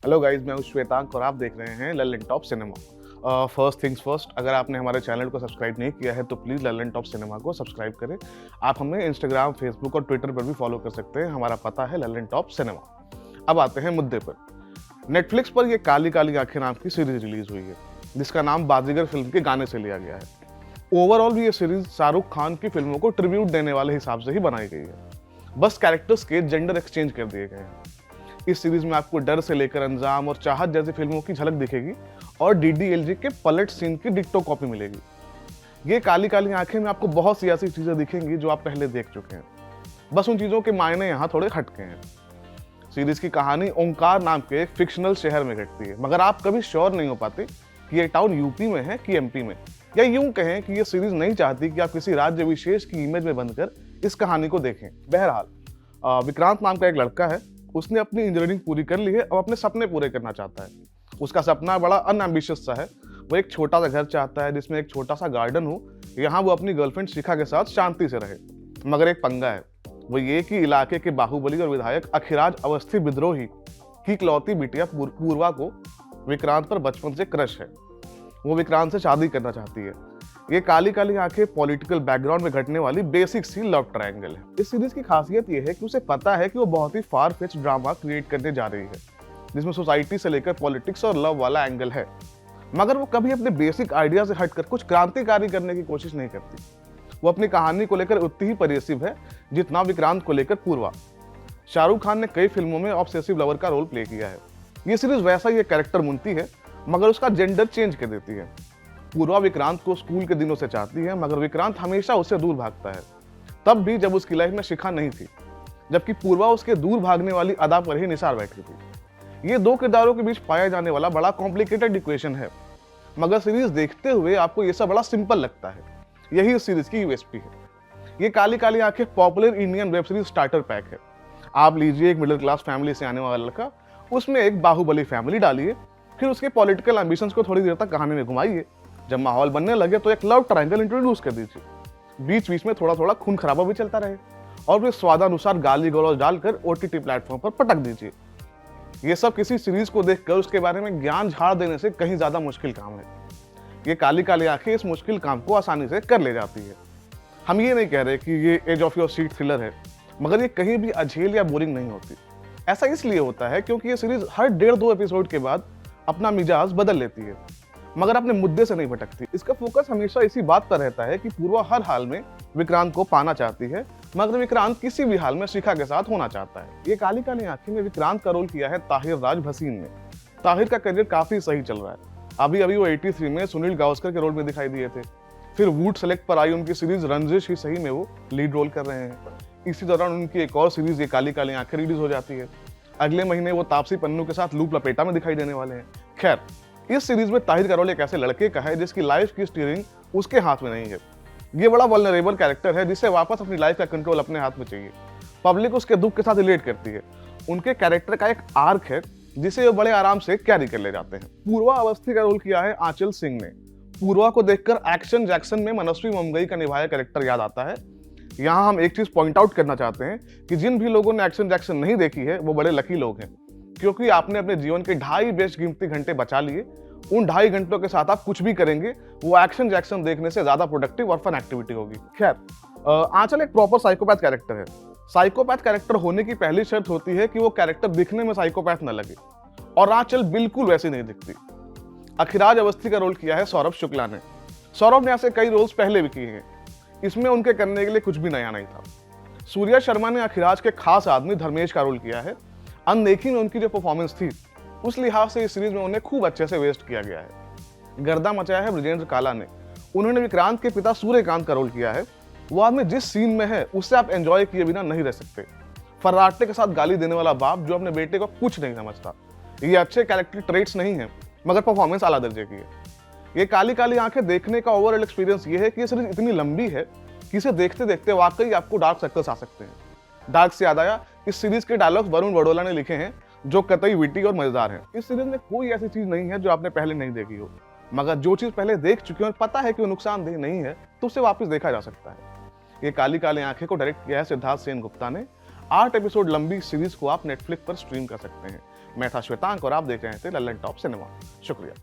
Hello guys, मैं हूं श्वेतांक और आप देख रहे हैं Lalan top cinema. First things first, अगर आपने हमारे चैनल को सब्सक्राइब नहीं किया है तो प्लीज़ ललन टॉप सिनेमा को सब्सक्राइब करें। आप हमें इंस्टाग्राम, फेसबुक और ट्विटर पर भी फॉलो कर सकते हैं। हमारा पता है ललन टॉप सिनेमा। अब आते हैं मुद्दे पर। नेटफ्लिक्स पर यह काली काली आंखें नाम की सीरीज रिलीज हुई है, जिसका नाम बाजीगर फिल्म के गाने से लिया गया है। ओवरऑल भी ये सीरीज शाहरुख खान की फिल्मों को ट्रिब्यूट देने वाले हिसाब से ही बनाई गई है। बस कैरेक्टर्स के जेंडर एक्सचेंज कर दिए गए हैं। इस सीरीज में आपको डर से लेकर अंजाम और चाहत जैसी फिल्मों की झलक दिखेगी और डीडीएलजे के पलट सीन की डिट्टो कॉपी मिलेगी। ये काली काली आंखें में आपको बहुत सी ऐसी चीजें दिखेंगी जो आप पहले देख चुके हैं, बस उन चीजों के मायने यहाँ थोड़े हटके हैं। सीरीज की कहानी ओंकार नाम के एक फिक्शनल शहर में घटती है, मगर आप कभी श्योर नहीं हो पाते कि ये टाउन यूपी में है कि एमपी में, या यूं कहें कि ये सीरीज नहीं चाहती कि आप किसी राज्य विशेष की इमेज में बनकर इस कहानी को देखें। बहरहाल विक्रांत नाम का एक लड़का है, उसने अपनी इंजीनियरिंग पूरी कर ली है और अपने सपने पूरे करना चाहता है। उसका सपना बड़ा अनएम्बिशियस सा है। वो एक छोटा सा घर चाहता है जिसमें एक छोटा सा गार्डन हो, यहाँ वो अपनी गर्लफ्रेंड शिखा के साथ शांति से रहे। मगर एक पंगा है, वो ये कि इलाके के बाहुबली और विधायक अखिराज अवस्थी विद्रोही की इकलौती बिटिया पूर्वा को विक्रांत पर बचपन से क्रश है। वो विक्रांत से शादी करना चाहती है। ये काली काली आंखें पॉलिटिकल बैकग्राउंड में घटने वाली बेसिक सी लव ट्रायंगल है। इस सीरीज की खासियत ये है कि उसे पता है कि वो बहुत ही फार फेच ड्रामा क्रिएट करने जा रही है, जिसमें सोसाइटी से लेकर पॉलिटिक्स और लव वाला एंगल है, मगर वो कभी अपने बेसिक आइडिया से हटकर कुछ क्रांतिकारी करने की कोशिश नहीं करती। वो अपनी कहानी को लेकर उतनी ही परेसिव है जितना विक्रांत को लेकर पूर्वा। शाहरुख खान ने कई फिल्मों में ऑब्सेसिव लवर का रोल प्ले किया है। ये सीरीज वैसा ही कैरेक्टर मुनती है, मगर उसका जेंडर चेंज कर देती है। पूर्वा विक्रांत को स्कूल के दिनों से चाहती है, मगर विक्रांत हमेशा उससे दूर भागता है, तब भी जब उसकी लाइफ में शिखा नहीं थी, जबकि पूर्वा उसके दूर भागने वाली अदा पर ही निसार बैठी थी। ये दो किरदारों के बीच पाया जाने वाला बड़ा कॉम्प्लिकेटेड इक्वेशन है, मगर सीरीज देखते हुए आपको ये सब बड़ा सिंपल लगता है। यही इस सीरीज की यूएसपी है। ये काली काली आंखें popular Indian web series starter pack है। आप लीजिए एक मिडिल क्लास फैमिली से आने वाला लड़का, उसमें एक बाहुबली फैमिली डालिए, फिर उसके पॉलिटिकल एम्बिशंस को थोड़ी देर तक कहानी में घुमाइए। जब माहौल बनने लगे तो एक लव ट्रायंगल इंट्रोड्यूस कर दीजिए। बीच बीच में थोड़ा थोड़ा खून खराबा भी चलता रहे, और फिर स्वादानुसार गाली गलौज डालकर ओटीटी प्लेटफॉर्म पर पटक दीजिए। ये सब किसी सीरीज को देखकर उसके बारे में ज्ञान झाड़ देने से कहीं ज्यादा मुश्किल काम है। ये काली काली आंखें इस मुश्किल काम को आसानी से कर ले जाती है। हम ये नहीं कह रहे कि ये edge of your seat thriller है, मगर ये कहीं भी अझेल या बोरिंग नहीं होती। ऐसा इसलिए होता है क्योंकि ये सीरीज हर 1.5-2 एपिसोड के बाद अपना मिजाज बदल लेती है, मगर अपने मुद्दे से नहीं भटकती। इसका फोकस हमेशा इसी बात पर रहता है कि पूर्वा हर हाल में विक्रांत को पाना चाहती है, मगर विक्रांत किसी भी हाल में शिखा के साथ होना चाहता है। ये काली काली आंखें में विक्रांत का रोल किया है ताहिर राज भसीन ने। ताहिर का करियर काफी सही चल रहा है। अभी अभी वो 83 में सुनील गावस्कर के रोल में दिखाई दिए थे। फिर वूड सेलेक्ट पर आई उनकी सीरीज रंजिश ही सही में वो लीड रोल कर रहे हैं। इसी दौरान उनकी एक और सीरीज ये काली काली आंखें रिलीज हो जाती है। अगले महीने वो तापसी पन्नू के साथ लूप लपेटा में दिखाई देने वाले हैं। खैर, इस सीरीज में ताहिर का रोल एक ऐसे लड़के का है जिसकी लाइफ की स्टीयरिंग उसके हाथ में नहीं है। ये बड़ा वल्नरेबल कैरेक्टर है जिसे वापस अपनी लाइफ का कंट्रोल अपने हाथ में चाहिए। पब्लिक उसके दुख के साथ रिलेट करती है। उनके कैरेक्टर का एक आर्क है जिसे वो बड़े आराम से कैरी कर ले जाते हैं। पूर्वा अवस्थी का रोल किया है आंचल सिंह ने। पूर्वा को देखकर एक्शन जैक्सन में मनस्वी मुंबई का निभाया कैरेक्टर याद आता है। यहाँ हम एक चीज पॉइंट आउट करना चाहते हैं कि जिन भी लोगों ने एक्शन जैक्सन नहीं देखी है वो बड़े लकी लोग हैं, क्योंकि आपने अपने जीवन के 2.5 बेशकीमती घंटे बचा लिए। उन 2.5 घंटों के साथ आप कुछ भी करेंगे, वो एक्शन जैक्सन देखने से ज्यादा प्रोडक्टिव और फन एक्टिविटी होगी। खैर, आंचल एक प्रॉपर साइकोपैथ कैरेक्टर है। साइकोपैथ कैरेक्टर होने की पहली शर्त होती है कि वो कैरेक्टर दिखने में साइकोपैथ न लगे, और आंचल बिल्कुल वैसी नहीं दिखती। अखिराज अवस्थी का रोल किया है सौरभ शुक्ला ने। सौरभ ने ऐसे कई रोल्स पहले भी किए हैं, इसमें उनके करने के लिए कुछ भी नया नहीं था। सूर्या शर्मा ने अखिराज के खास आदमी धर्मेश का रोल किया है। अनदेखी में उनकी जो परफॉर्मेंस थी, उस लिहाज से इस सीरीज में उन्हें खूब अच्छे से वेस्ट किया गया है। गर्दा मचाया है ब्रजेंद्र काला ने। उन्होंने विक्रांत के पिता सूर्यकांत का रोल किया है। वो आदमी जिस सीन में है उससे आप एंजॉय किए बिना नहीं रह सकते। फर्राटे के साथ गाली देने वाला बाप जो अपने बेटे को कुछ नहीं समझता। ये अच्छे कैरेक्टर ट्रेट्स नहीं है, मगर परफॉर्मेंस आला दर्जे की है। ये काली काली आंखें देखने का ओवरऑल एक्सपीरियंस ये है कि ये सीरीज इतनी लंबी है कि इसे देखते देखते वाकई आपको डार्क सर्कल्स आ सकते हैं। डार्क से याद आया, इस सीरीज के डायलॉग्स वरुण बड़ोला ने लिखे हैं, जो कतई विटी और मजेदार हैं। इस सीरीज में कोई ऐसी चीज नहीं है जो आपने पहले नहीं देखी हो, मगर जो चीज पहले देख चुके हो और पता है कि वो नुकसानदेह नहीं है, तो उसे वापस देखा जा सकता है। ये काली काली आंखें को डायरेक्ट किया है सिद्धार्थ सेन गुप्ता ने। 8 एपिसोड लंबी सीरीज को आप नेटफ्लिक्स पर स्ट्रीम कर सकते हैं। मैं था श्वेतांक और आप देख रहे थे लल्लन टॉप सिनेमा। शुक्रिया।